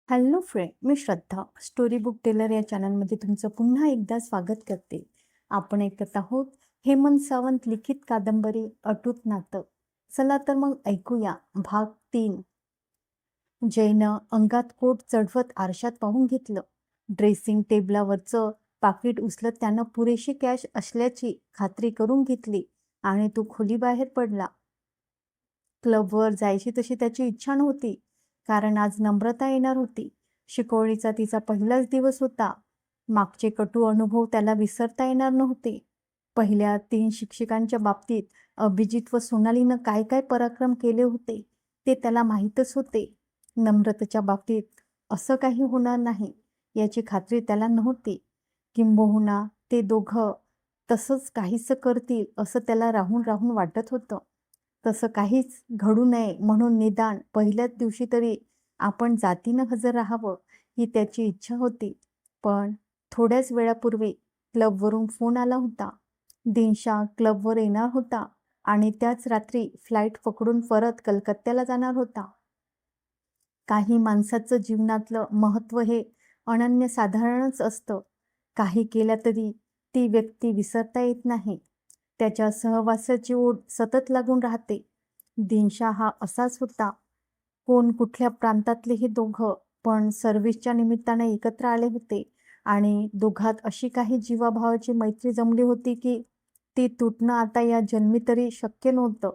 Hello friend, मी श्रद्धा. Story book teller या चॅनलमध्ये तुमचं पुन्हा एकदा स्वागत करते. आपण ऐकत आहोत हेमंत सावंत लिखित कादंबरी अटूट नातं. चला तर मग ऐकूया भाग 3. जयनं अंगात कोट चढवत आरशात पाहून घेतलं. ड्रेसिंग टेबलावरचं पाकिट उचलत त्यानं पुरेशी कॅश असल्याची खात्री करून घेतली आणि तो खोलीबाहेर पडला. क्लबवर जायची तशी त्याची इच्छा नव्हती, कारण आज नम्रता येणार होती. शिकवणीचा तिचा पहिलाच दिवस होता. मागचे कटू अनुभव त्याला विसरता येणार नव्हते. पहिल्या 3 शिक्षकांच्या बाबतीत अभिजित व सोनालीनं काय काय पराक्रम केले होते ते त्याला माहीतच होते. नम्रतेच्या बाबतीत असं काही होणार नाही याची खात्री त्याला नव्हती. किंबहुना ते दोघं तसंच काहीसं करतील असं त्याला राहून राहून वाटत होतं. तसं काहीच घडू नये म्हणून निदान पहिल्याच दिवशी तरी आपण जातीनं हजर राहावं ही त्याची इच्छा होती. पण थोड्याच वेळापूर्वी क्लबवरून फोन आला होता. दिनशा क्लबवर येणार होता आणि त्याच रात्री फ्लाईट पकडून परत कलकत्त्याला जाणार होता. काही माणसाचं जीवनातलं महत्त्व हे अनन्यसाधारणच असतं. काही केल्या तरी ती व्यक्ती विसरता येत नाही. त्याच्या सहवासाची ओढ सतत लागून राहते. दिनशा हा असाच होता. कोण कुठल्या प्रांतातले हे दोघं पण सर्व्हिसच्या निमित्ताने एकत्र आले होते आणि दोघात अशी काही जीवाभावाची मैत्री जमली होती की ती तुटणं आता या जन्मी तरी शक्य नव्हतं.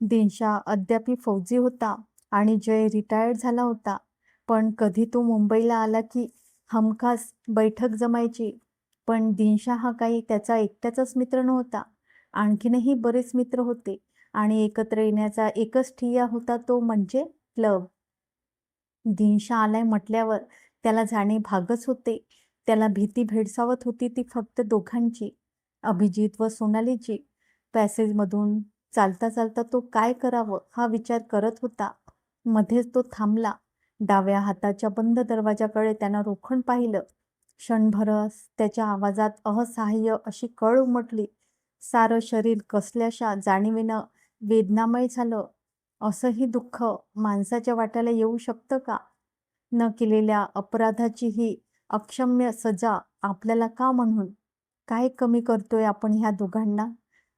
दिनशा अद्यापी फौजी होता आणि जय रिटायर्ड झाला होता. पण कधी तो मुंबईला आला की हमखास बैठक जमायची. पण दिनशा हा काही त्याचा एकट्याचाच मित्र नव्हता. आणखीनही बरेच मित्र होते आणि एकत्र येण्याचा एकच ठिय्या होता, तो म्हणजे क्लब. दिनशा आलाय म्हटल्यावर त्याला जाणे भागच होते. त्याला भीती भेडसावत होती ती फक्त दोघांची, अभिजित व सोनालीची. पॅसेजमधून चालता चालता तो काय करावं हा विचार करत होता. मध्येच तो थांबला. डाव्या हाताच्या बंद दरवाजाकडे त्यानं रोखून पाहिलं. क्षणभरच त्याच्या आवाजात असहाय्य अशी कळ उमटली. सारं शरीर कसल्याशा जाणीवेनं वेदनामय झालं. असंही दुःख माणसाच्या वाट्याला येऊ शकतं का? न केलेल्या अपराधाची ही अक्षम्य सजा आपल्याला का म्हणून? काय कमी करतोय आपण ह्या दोघांना?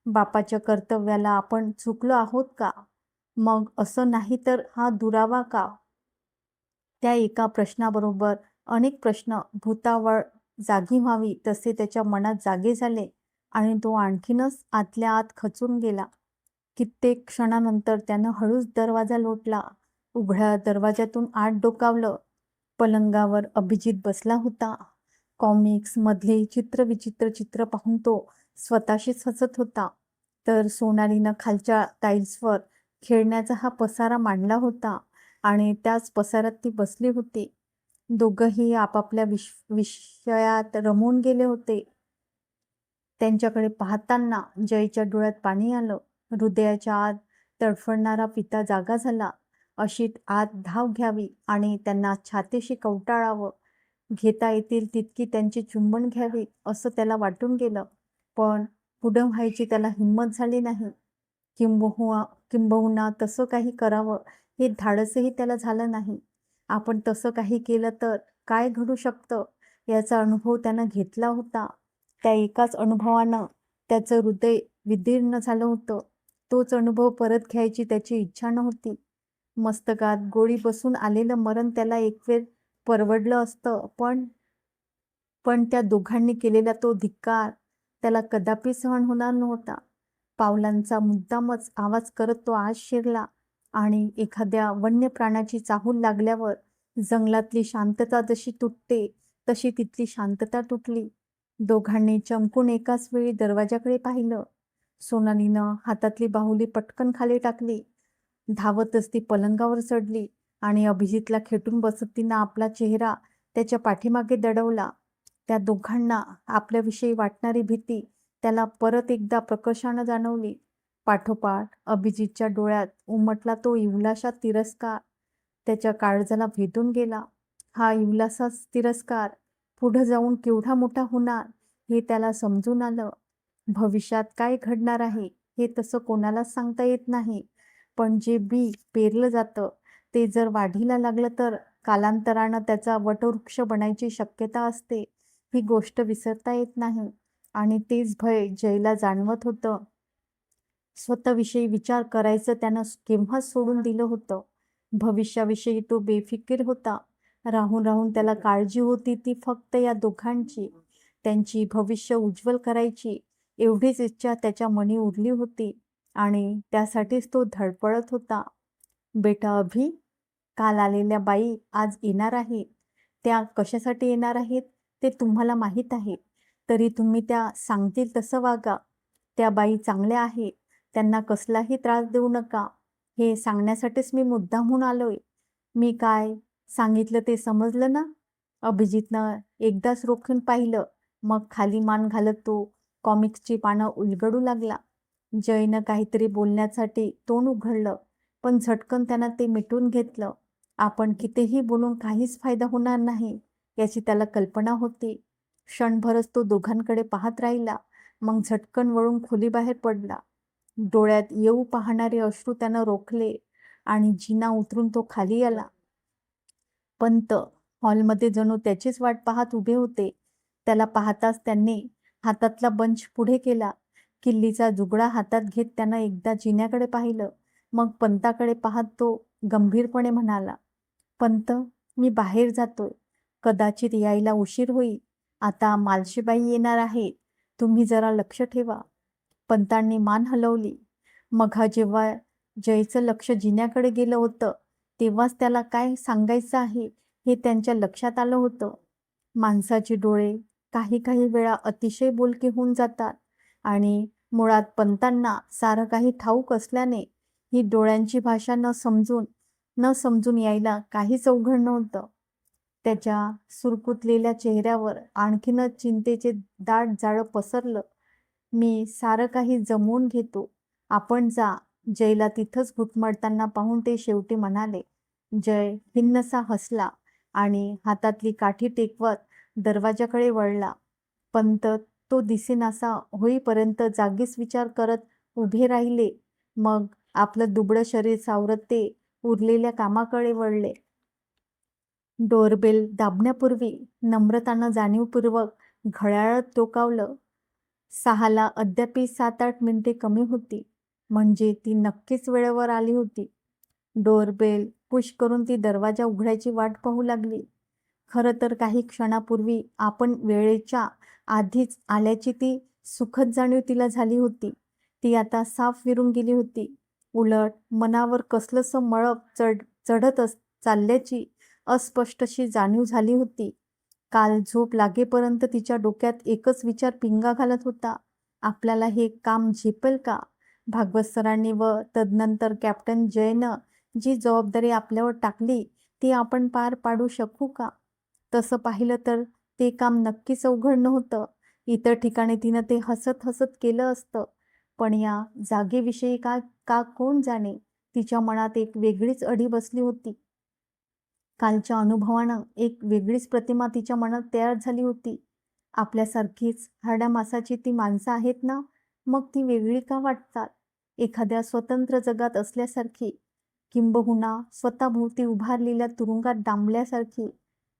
बापाच्या कर्तव्याला आपण चुकलो आहोत का? मग असं नाही तर हा दुरावा का? त्या एका प्रश्नाबरोबर अनेक प्रश्न भूतावळ जागी व्हावी तसे त्याच्या मनात जागे झाले आणि तो आणखीनच आतल्या आत खचून गेला. कित्येक क्षणानंतर त्यानं हळूच दरवाजा लोटला. उघड्या दरवाजातून आत डोकावलं. पलंगावर अभिजित बसला होता. कॉमिक्स मधले चित्रविचित्र चित्र पाहून तो स्वतःशीच हसत होता. तर सोनालीनं खालच्या टाईल्सवर खेळण्याचा हा पसारा मांडला होता आणि त्याच पसारात ती बसली होती. दोघंही आपापल्या विषयात रमून गेले होते. त्यांच्याकडे पाहताना जयच्या डोळ्यात पाणी आलं. हृदयाच्या आत तडफडणारा पिता जागा झाला. अशीत आत धाव घ्यावी आणि त्यांना छातीशी कवटाळावं. घेता येतील तितकी त्यांची चुंबन घ्यावी असं त्याला वाटून गेलं. पण पुढं व्हायची त्याला हिंमत झाली नाही. किंबहुना तसं काही करावं हे धाडसही त्याला झालं नाही. आपण तसं काही केलं तर काय घडू शकतं याचा अनुभव त्यानं घेतला होता. त्या एकाच अनुभवानं त्याचं हृदय विदीर्ण झालं होतं. तोच अनुभव परत घ्यायची त्याची इच्छा नव्हती. मस्तकात गोळी बसून आलेलं मरण त्याला एकवेळ परवडलं असतं, पण त्या दोघांनी केलेला तो धिक्कार त्याला कदापि सहन होणार नव्हता. पावलांचा मुद्दामच आवाज करत तो आत शिरला आणि एखाद्या वन्य प्राण्याची चाहूल लागल्यावर जंगलातली शांतता जशी तुटते तशी तिथली शांतता तुटली. दोघांनी चमकून एकाच वेळी दरवाजाकडे पाहिलं. सोनालीनं हातातली बाहुली पटकन खाली टाकली. धावतच ती पलंगावर चढली आणि अभिजितला खेटून बसत तिनं आपला चेहरा त्याच्या पाठीमागे दडवला. त्या दोघांना आपल्याविषयी वाटणारी भीती त्याला परत एकदा प्रकर्षानं जाणवली. पाठोपाठ अभिजितच्या डोळ्यात उमटला तो इवलासा तिरस्कार त्याच्या काळजाला भेदून गेला. हा इवलासा तिरस्कार पुढं जाऊन केवढा मोठा होणार हे त्याला समजून आलं. भविष्यात काय घडणार आहे हे तसं कोणालाच सांगता येत नाही. पण जे बी पेरलं जातं ते जर वाढीला लागलं तर कालांतरानं त्याचा वटवृक्ष बनायची शक्यता असते, ही गोष्ट विसरता येत नाही. आणि तेच भय जयला जाणवत होतं. स्वतःविषयी विचार करायचं त्यानं केव्हाच सोडून दिलं होतं. भविष्याविषयी तो बेफिकीर होता. राहून राहून त्याला काळजी होती ती फक्त या दोघांची. त्यांची भविष्य उज्ज्वल करायची एवढीच इच्छा त्याच्या मनी उरली होती आणि त्यासाठीच तो धडपडत होता. बेटा अभि, काल आलेल्या बाई आज येणार आहेत. त्या कशासाठी येणार आहेत ते तुम्हाला माहीत आहे. तरी तुम्ही त्या सांगतील तसं वागा. त्या बाई चांगल्या आहेत. त्यांना कसलाही त्रास देऊ नका. हे सांगण्यासाठीच मी मुद्दामहून आलोय. मी काय सांगितलं ते समजलं ना? अभिजितनं एकदाच रोखून पाहिलं. मग खाली मान घालत तो कॉमिक्सची पानं उलगडू लागला. जयनं काहीतरी बोलण्यासाठी तोंड उघडलं, पण झटकन त्यानं ते मिटून घेतलं. आपण कितीही बोलून काहीच फायदा होणार नाही याची त्याला कल्पना होती. क्षणभरच तो दोघांकडे पाहत राहिला, मग झटकन वळून खोलीबाहेर पडला. डोळ्यात येऊ पाहणारे अश्रू त्यानं रोखले आणि जिना उतरून तो खाली आला. पंत हॉलमध्ये जणू त्याचीच वाट पाहत उभे होते. त्याला पाहताच त्यांनी हातातला बंच पुढे केला. किल्लीचा जुगडा हातात घेत त्यानं एकदा जिन्याकडे पाहिलं. मग पंताकडे पाहत तो गंभीरपणे म्हणाला, पंत, मी बाहेर जातोय. कदाचित यायला उशीर होईल. आता मालशीबाई येणार आहे. तुम्ही जरा लक्ष ठेवा. पंतांनी मान हलवली. मघा जेव्हा जयचं लक्ष जिन्याकडे गेलं होतं तेव्हाच त्याला काय सांगायचं आहे हे त्यांच्या लक्षात आलं होतं. माणसाचे डोळे काही काही वेळा अतिशय बोलके होऊन जातात आणि मुळात पंतांना सारं काही ठाऊक असल्याने ही डोळ्यांची भाषा न समजून यायला काहीच अवघड नव्हतं. त्याच्या सुरकुतलेल्या चेहऱ्यावर आणखीनच चिंतेचे दाट जाळं पसरलं. मी सारं काही जमवून घेतो. आपण जा. जयला तिथंच घुटमळताना पाहून ते शेवटी म्हणाले. जय हिन्नसा हसला आणि हातातली काठी टेकवत दरवाजाकडे वळला. पंत तो दिसेनासा होईपर्यंत जागीच विचार करत उभे राहिले. मग आपलं दुबळं शरीर सावरत ते उरलेल्या कामाकडे वळले. डोरबेल दाबण्यापूर्वी नम्रतानं जाणीवपूर्वक घड्याळात टोकावलं. 6ला अद्यापि 7-8 मिनिटे कमी होती. म्हणजे ती नक्कीच वेळेवर आली होती. डोरबेल पुश करून ती दरवाजा उघडायची वाट पाहू लागली. खरं तर काही क्षणापूर्वी आपण वेळेच्या आधीच आल्याची ती सुखद जाणीव तिला झाली होती. ती आता साफ विरून गेली होती. उलट मनावर कसलंसं मळप चढत चालल्याची अस्पष्टशी जाणीव झाली होती. काल झोप लागेपर्यंत तिच्या डोक्यात एकच विचार पिंगा घालत होता. आपल्याला हे काम झेपेल का? भागवत सरांनी व तदनंतर कॅप्टन जयनं जी जबाबदारी आपल्यावर टाकली ती आपण पार पाडू शकू का? तसं पाहिलं तर ते काम नक्कीच अवघड नव्हतं. इतर ठिकाणी तिनं ते हसत हसत केलं असतं. पण या जागेविषयी का कोण जाणे? तिच्या मनात एक वेगळीच अढी बसली होती. कालच्या अनुभवानं एक वेगळीच प्रतिमा तिच्या मनात तयार झाली होती. आपल्यासारखीच हाडामासाची ती माणसं आहेत ना, मग ती वेगळी का वाटतात? एखाद्या स्वतंत्र जगात असल्यासारखी, किंबहुना स्वतःभोवती उभारलेल्या तुरुंगात डांबल्यासारखी.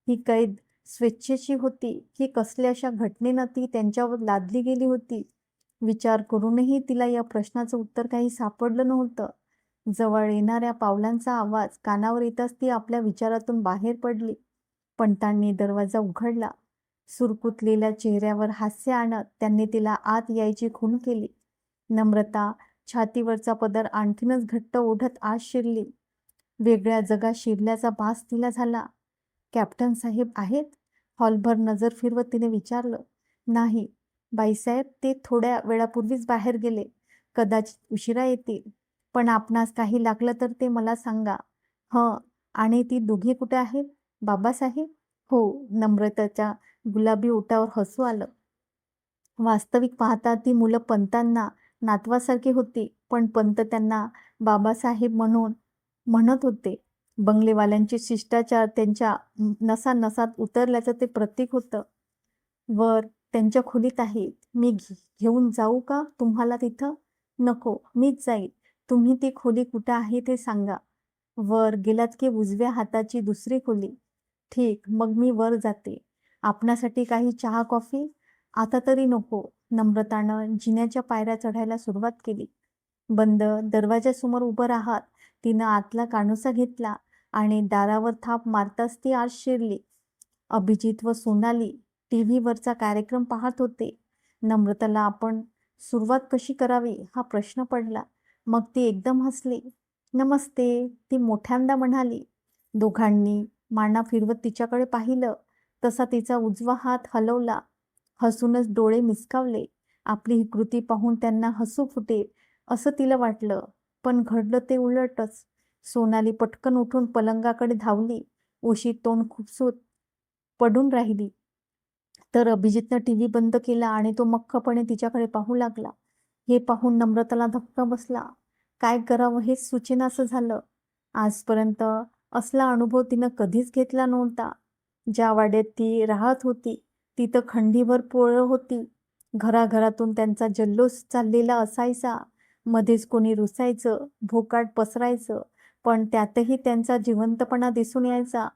ही कैद स्वेच्छेची होती की कसल्याशा घटनेनं ती त्यांच्यावर लादली गेली होती? विचार करूनही तिला या प्रश्नाचं उत्तर काही सापडलं नव्हतं. जवळ येणाऱ्या पावलांचा आवाज कानावर येताच ती आपल्या विचारातून बाहेर पडली. पंतांनी दरवाजा उघडला. सुरकुतलेल्या चेहऱ्यावर हास्य आणत त्यांनी तिला आत यायची खूण केली. नम्रता छातीवरचा पदर आणखीनच घट्ट ओढत आत शिरली. वेगळ्या जगात शिरल्याचा भास तिला झाला. कॅप्टन साहेब आहेत? हॉलभर नजर फिरवत तिने विचारलं. नाही बाईसाहेब, ते थोड्या वेळापूर्वीच बाहेर गेले. कदाचित उशिरा येतील. पण आपणास काही लागलं तर ते मला सांगा. हं, आणि ती दोघे कुठे आहेत? बाबासाहेब? हो. नम्रताच्या गुलाबी ओठावर हसू आलं. वास्तविक पाहता ती मुलं पंतांना नातवासारखी होती, पण पंत त्यांना बाबासाहेब म्हणत होते. बंगलेवाल्यांचे शिष्टाचार त्यांच्या नसानसात उतरल्याचं ते प्रतीक होतं. वर त्यांच्या खोलीत आहेत. मी घेऊन जाऊ का तुम्हाला तिथं? नको, मीच जाईल. तुम्ही ती खोली कुठं आहे ते सांगा. वर गेलात की उजव्या हाताची दुसरी खोली. ठीक, मग मी वर जाते. आपणासाठी काही चहा कॉफी? आता तरी नको. नम्रतानं जिन्याच्या पायऱ्या चढायला सुरुवात केली. बंद दरवाजासमोर उभं राहत तिनं आतला कानोसा घेतला आणि दारावर थाप मारताच ती आत शिरली. अभिजित व सोनाली टीव्हीवरचा कार्यक्रम पाहत होते. नम्रताला आपण सुरुवात कशी करावी हा प्रश्न पडला. मग ती एकदम हसली. नमस्ते, ती मोठ्यांदा म्हणाली. दोघांनी माना फिरवत तिच्याकडे पाहिलं. तसा तिचा उजवा हात हलवला. हसूनच डोळे मिचकावले. आपली ही कृती पाहून त्यांना हसू फुटेल असं तिला वाटलं, पण घडलं ते उलटच. सोनाली पटकन उठून पलंगाकडे धावली. उशी तोंड खुपसून पडून राहिली. तर अभिजितनं टीव्ही बंद केला आणि तो मख्खपणे तिच्याकडे पाहू लागला. हे पाहून नम्रताला धक्का बसला. काय करावं हेच सुचेनासं झालं. आजपर्यंत असला अनुभव तिनं कधीच घेतला नव्हता. ज्या वाड्यात ती राहत होती तिथं खंडीभर पोरं होती. घराघरातून त्यांचा जल्लोष चाललेला असायचा. मध्येच कोणी रुसायचं, भोकाट पसरायचं, पण त्यातही त्यांचा जिवंतपणा दिसून यायचा.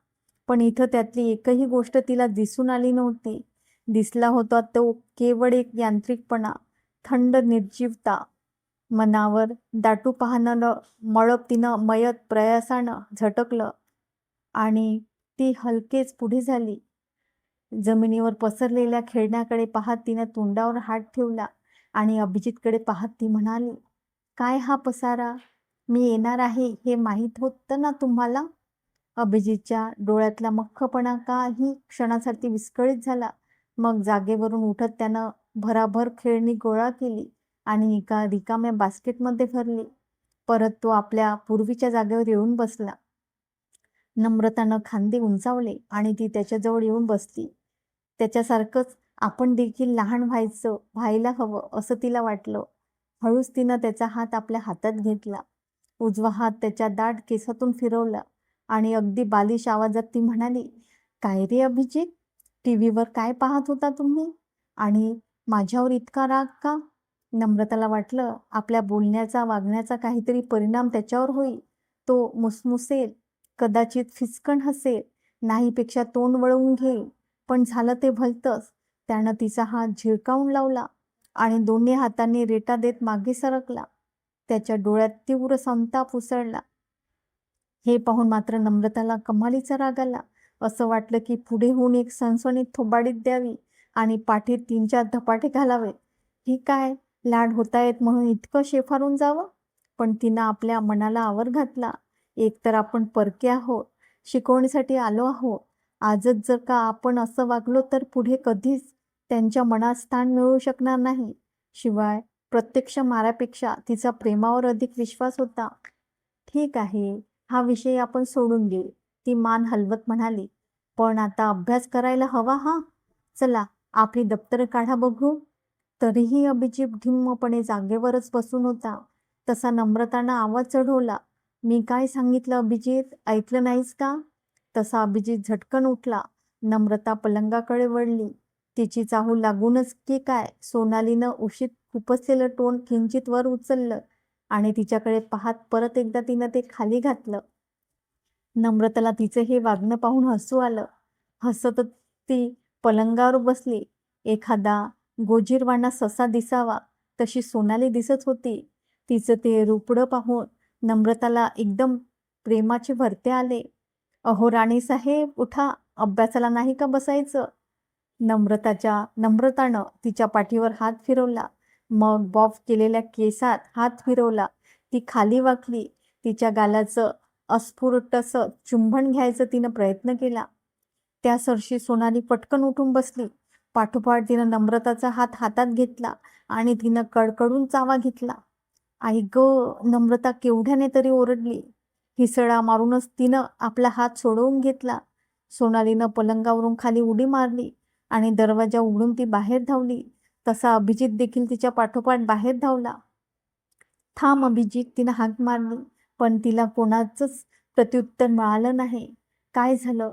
पण इथं त्यातली एकही गोष्ट तिला दिसून आली नव्हती. दिसला होता तो केवळ एक यांत्रिकपणा, थंड निर्जीवता. मनावर दाटू पाहणारं मळप तिनं मयत प्रयासानं झटकलं आणि ती हलकेच पुढे झाली. जमिनीवर पसरलेल्या खेळण्याकडे पाहत तिनं तोंडावर हात ठेवला आणि अभिजितकडे पाहत ती म्हणाली, काय हा पसारा? मी येणार आहे हे माहीत होतं ना तुम्हाला? अभिजितच्या डोळ्यातला मख्खपणा काही क्षणासाठी विस्कळीत झाला. मग जागेवरून उठत त्यानं भराभर खेळणी गोळा केली आणि एका रिकाम्या बास्केटमध्ये भरली. परत तो आपल्या पूर्वीच्या जागेवर येऊन बसला. नम्रतानं खांदे उंचावले आणि ती त्याच्याजवळ येऊन बसली. त्याच्यासारखंच आपण देखील लहान व्हायला हवं असं तिला वाटलं. हळूच तिनं त्याचा हात आपल्या हातात घेतला. उजवा हात त्याच्या दाट केसातून फिरवला आणि अगदी बालिश आवाजात ती म्हणाली, काय रे अभिजित, टीव्हीवर काय पाहत होता तुम्ही? आणि माझ्यावर इतका राग का? नम्रताला वाटलं आपल्या बोलण्याचा वागण्याचा काहीतरी परिणाम त्याच्यावर होईल. तो मुसमुसेल, कदाचित फिसकण हसेल, नाहीपेक्षा तोंड वळवून घेईल. पण झालं ते भलतंच. त्यानं तिचा हात झिळकावून लावला आणि दोन्ही हातांनी रेटा देत मागे सरकला. त्याच्या डोळ्यात तीव्र संताप उसळला. हे पाहून मात्र नम्रताला कमालीचा राग आला. असं वाटलं की पुढे होऊन एक सणसणीत थोबाडीत द्यावी आणि पाठीत 3-4 धपाटे घालावे. ही काय, लाड होतायत म्हणून इतकं शेफारून जावं? पण तिनं आपल्या मनाला आवर घातला. एकतर आपण परके आहोत, शिकवणीसाठी आलो आहोत. आजच जर का आपण असं वागलो तर पुढे कधीच त्यांच्या मनात स्थान मिळू शकणार नाही. शिवाय प्रत्यक्ष मारापेक्षा तिचा प्रेमावर अधिक विश्वास होता. ठीक आहे, हा विषय आपण सोडून देऊ, ती मान हलवत म्हणाली. पण आता अभ्यास करायला हवा हा. चला आपली दप्तरं काढा बघू. तरीही अभिजित ढिम्मपणे जागेवरच बसून होता. तसा नम्रतानं आवाज चढवला, मी काय सांगितलं अभिजित, ऐकलं नाहीस का? तसा अभिजित झटकन उठला. नम्रता पलंगाकडे वळली. तिची चाहूल लागूनच की काय सोनालीनं उशीत खुपसलेलं तोंड किंचित वर उचललं आणि तिच्याकडे पाहत परत एकदा तिनं ते खाली घातलं. नम्रताला तिचं हे वागणं पाहून हसू आलं. हसतच ती पलंगावर बसली. एखादा गोजीरवाणा ससा दिसावा तशी सोनाली दिसत होती. तिचं ते रूपडं पाहून नम्रताला एकदम प्रेमाचे भरते आले. अहो राणीसाहेब, उठा, अभ्यासाला नाही का बसायचं? नम्रतानं तिच्या पाठीवर हात फिरवला. मग बॉब केलेल्या केसात हात फिरवला. ती खाली वाकली. तिच्या गालाचं अस्फुटसं चुंबन घ्यायचा तिनं प्रयत्न केला. त्या सरशी सोनाली पटकन उठून बसली. पाठोपाठ तिनं नम्रताचा हात हातात घेतला आणि तिनं कडकडून चावा घेतला. आई गं, नम्रता केवढ्याने तरी ओरडली. हिसळा मारूनच तिनं आपला हात सोडवून घेतला. सोनालीनं पलंगावरून खाली उडी मारली आणि दरवाजा उघडून ती बाहेर धावली. तसा अभिजित देखील तिच्या पाठोपाठ बाहेर धावला. थांब अभिजित, तिनं हाक मारली, पण तिला कोणाचंच प्रत्युत्तर मिळालं नाही. काय झालं?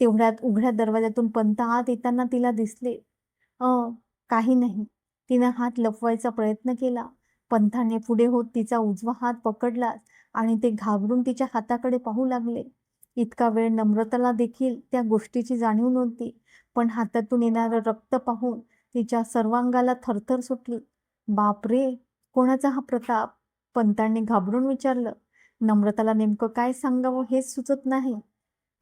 तेवढ्यात उघड्या दरवाजातून पंत आत येताना तिला दिसले. काही नाही. तिनं हात लपवायचा प्रयत्न केला. पंथाने पुढे होत तिचा उजवा हात पकडला आणि ते घाबरून तिच्या हाताकडे पाहू लागले. इतका वेळ नम्रताला देखील त्या गोष्टीची जाणीव नव्हती, पण हातातून येणारं रक्त पाहून तिच्या सर्वांगाला थरथर सुटली. बापरे! कोणाचा हा प्रताप? पंतांनी घाबरून विचारलं. नम्रताला नेमकं काय सांगावं हेच सुचत नाही.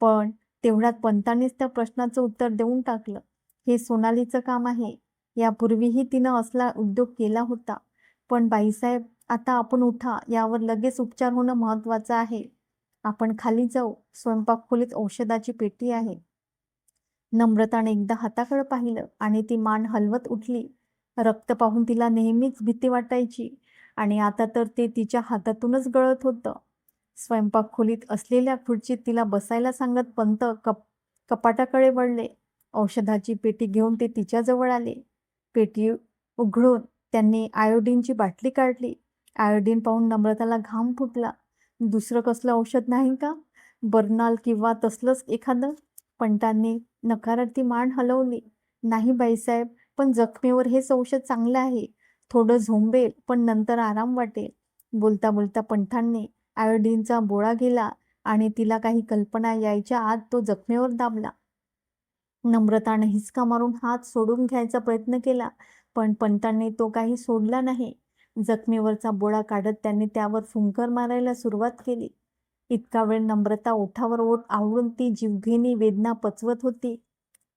पण तेवढ्यात पंतांनीच त्या प्रश्नाचं उत्तर देऊन टाकलं. हे सोनालीचं काम आहे. यापूर्वीही तिनं असला उद्योग केला होता. पण बाईसाहेब, आता आपण उठा. यावर लगेच उपचार होणं महत्वाचं आहे. आपण खाली जाऊ. स्वयंपाक खोलीत औषधाची पेटी आहे. नम्रताने एकदा हाताकडे पाहिलं आणि ती मान हलवत उठली. रक्त पाहून तिला नेहमीच भीती वाटायची आणि आता तर ते तिच्या हातातूनच गळत होतं. स्वयंपाक खोलीत असलेल्या खुर्चीत तिला बसायला सांगत पंत कपाटाकडे वळले. औषधाची पेटी घेऊन ते तिच्याजवळ आले. पेटी उघडून त्यांनी आयोडीनची बाटली काढली. आयोडीन पाहून नम्रताला घाम फुटला. दुसरं कसलं औषध नाही का? बर्नाल किंवा तसलंच एखादं? पंतांनी नकारार्थी मान हलवली. नाही बाईसाहेब, पण जखमेवर हेच औषध चांगलं आहे. थोडं झोंबेल, पण नंतर आराम वाटेल. बोलता बोलता पंतांनी आयोडीनचा बोळा गेला आणि तिला काही कल्पना यायच्या आत तो जखमेवर दाबला. नम्रताने हिसका मारून हात सोडून घ्यायचा प्रयत्न केला, पण पंतांनी तो काही सोडला नाही. जखमेवरचा बोळा काढत त्यांनी त्यावर फुंकर मारायला सुरुवात केली. इतका वेळ नम्रता ओठावर ओठ आवळून ती जीवघेणी वेदना पचवत होती.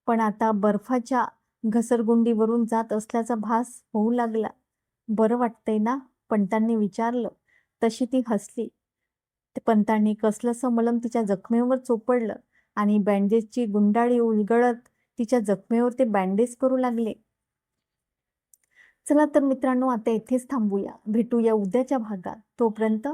पण आता बर्फाच्या घसरगुंडीवरून जात असल्याचा भास होऊ लागला. बरं वाटतंय ना? पंतांनी विचारलं. तशी ती हसली. पंतांनी कसलंसं मलम तिच्या जखमेवर चोपडलं आणि बँडेजची गुंडाळी उलगडत तिच्या जखमेवर ते बँडेज करू लागले. चला तर मित्रांनो, आता इथेच थांबूया. भेटूया उद्याच्या भागात. तोपर्यंत